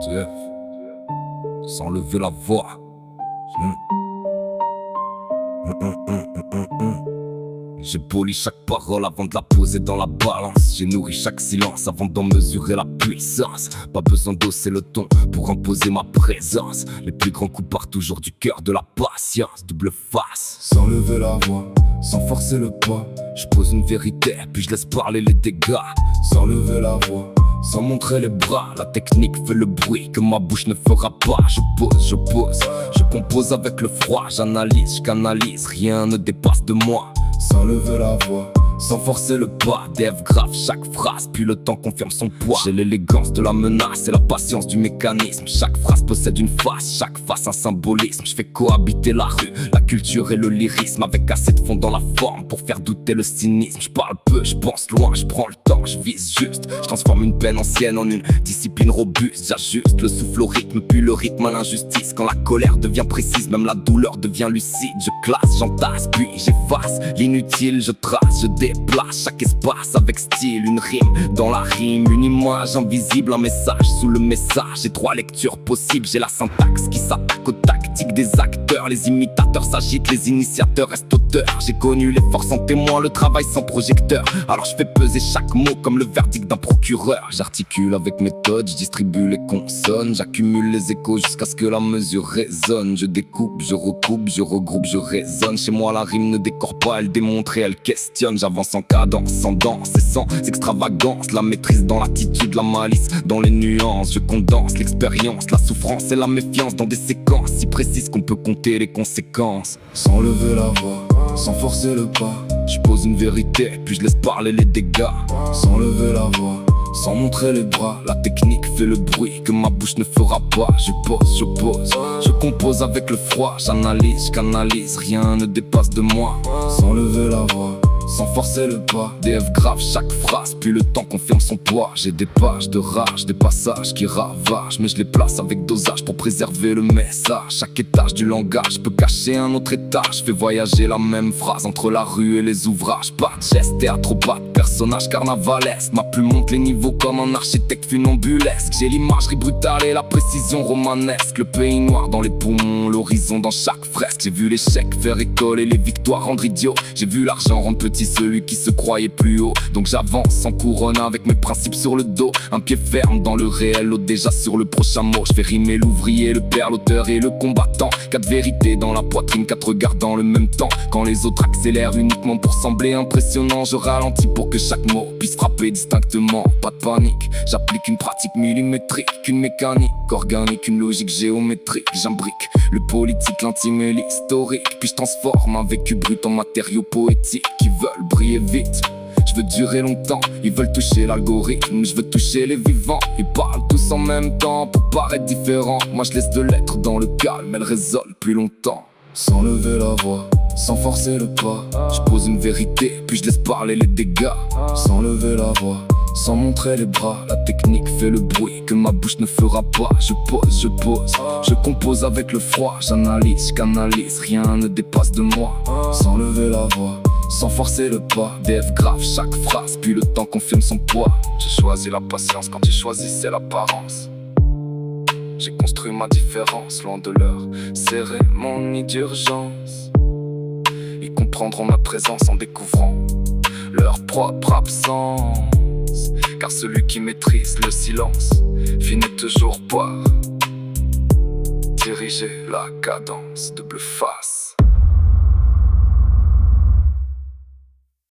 TF, sans lever la voix. J'ai poli chaque parole avant de la poser dans la balance. J'ai nourri chaque silence avant d'en mesurer la puissance. Pas besoin d'hausser le ton pour imposer ma présence. Les plus grands coups partent toujours du cœur de la patience. Double face, sans lever la voix, sans forcer le pas. Je pose une vérité, puis je laisse parler les dégâts. Sans lever la voix, sans montrer les bras. La technique fait le bruit que ma bouche ne fera pas. Je pose, je compose avec le froid. J'analyse, je canalise, rien ne dépasse de moi. Sans lever la voix, sans forcer le pas. Dev grave chaque phrase, puis le temps confirme son poids. J'ai l'élégance de la menace et la patience du mécanisme. Chaque phrase possède une face, chaque face un symbolisme. Je fais cohabiter la rue, la culture et le lyrisme, avec assez de fond dans la forme pour faire douter le cynisme. Je parle peu, je pense loin, je prends le temps, je vise juste. Je transforme une peine ancienne en une discipline robuste. J'ajuste le souffle au rythme, puis le rythme à l'injustice. Quand la colère devient précise, même la douleur devient lucide. Je classe, j'entasse, puis j'efface l'inutile. Je trace, je déplace chaque espace avec style. Une rime dans la rime, une image invisible, un message sous le message. J'ai trois lectures possibles, j'ai la syntaxe qui s'attaque aux tactiques des acteurs. Les imitateurs s'agitent, les initiateurs restent auteurs. J'ai connu les forces en témoin, le travail sans projecteur. Alors je fais peser chaque mot comme le verdict d'un procureur. J'articule avec méthode, je distribue les consonnes. J'accumule les échos jusqu'à ce que la mesure résonne. Je découpe, je recoupe, je regroupe, je raisonne. Chez moi la rime ne décore pas, elle démontre et elle questionne. J'avance en cadence, sans danse et sans extravagance. La maîtrise dans l'attitude, la malice dans les nuances. Je condense l'expérience, la souffrance et la méfiance dans des séquences si précises qu'on peut compter les conséquences. Sans lever la voix, sans forcer le pas, je pose une vérité, puis je laisse parler les dégâts. Sans lever la voix, sans montrer les bras, la technique fait le bruit que ma bouche ne fera pas. Je pose, je compose avec le froid. J'analyse, je canalise, rien ne dépasse de moi. Sans lever la voix, sans forcer le pas. DF grave chaque phrase, puis le temps confirme son poids. J'ai des pages de rage, des passages qui ravagent, mais je les place avec dosage pour préserver le message. Chaque étage du langage peut cacher un autre étage. Fais voyager la même phrase entre la rue et les ouvrages. Pas de geste, théâtre, pas de personnage carnavalesque. Ma plume monte les niveaux comme un architecte funambulesque. J'ai l'imagerie brutale et la précision romanesque. Le pays noir dans les poumons, l'horizon dans chaque fresque. J'ai vu l'échec faire école et les victoires rendre idiot. J'ai vu l'argent rendre petit celui qui se croyait plus haut. Donc j'avance sans couronne avec mes principes sur le dos. Un pied ferme dans le réel, l'autre déjà sur le prochain mot. Je fais rimer l'ouvrier, le père, l'auteur et le combattant. Quatre vérités dans la poitrine, quatre regards dans le même temps. Quand les autres accélèrent uniquement pour sembler impressionnant, je ralentis pour que chaque mot puisse frapper distinctement. Pas de panique, j'applique une pratique millimétrique, une mécanique organique, une logique géométrique. J'imbrique le politique, l'intime et l'historique, puis je transforme un vécu brut en matériaux poétiques qui veulent briller vite. Je veux durer longtemps, ils veulent toucher l'algorithme, je veux toucher les vivants. Ils parlent tous en même temps pour paraître différents. Moi je laisse de l'être dans le calme, elle résonne plus longtemps. Sans lever la voix, sans forcer le pas, je pose une vérité, puis je laisse parler les dégâts. Sans lever la voix, sans montrer les bras, la technique fait le bruit que ma bouche ne fera pas. Je pose, je compose avec le froid. J'analyse, je canalise, rien ne dépasse de moi. Sans lever la voix, sans forcer le pas. DF grave chaque phrase, puis le temps confirme son poids. J'ai choisi la patience quand tu choisissais l'apparence. J'ai construit ma différence, loin de leur cérémonie d'urgence. Ils comprendront ma présence en découvrant leur propre absence. Car celui qui maîtrise le silence finit toujours par diriger la cadence. Double face.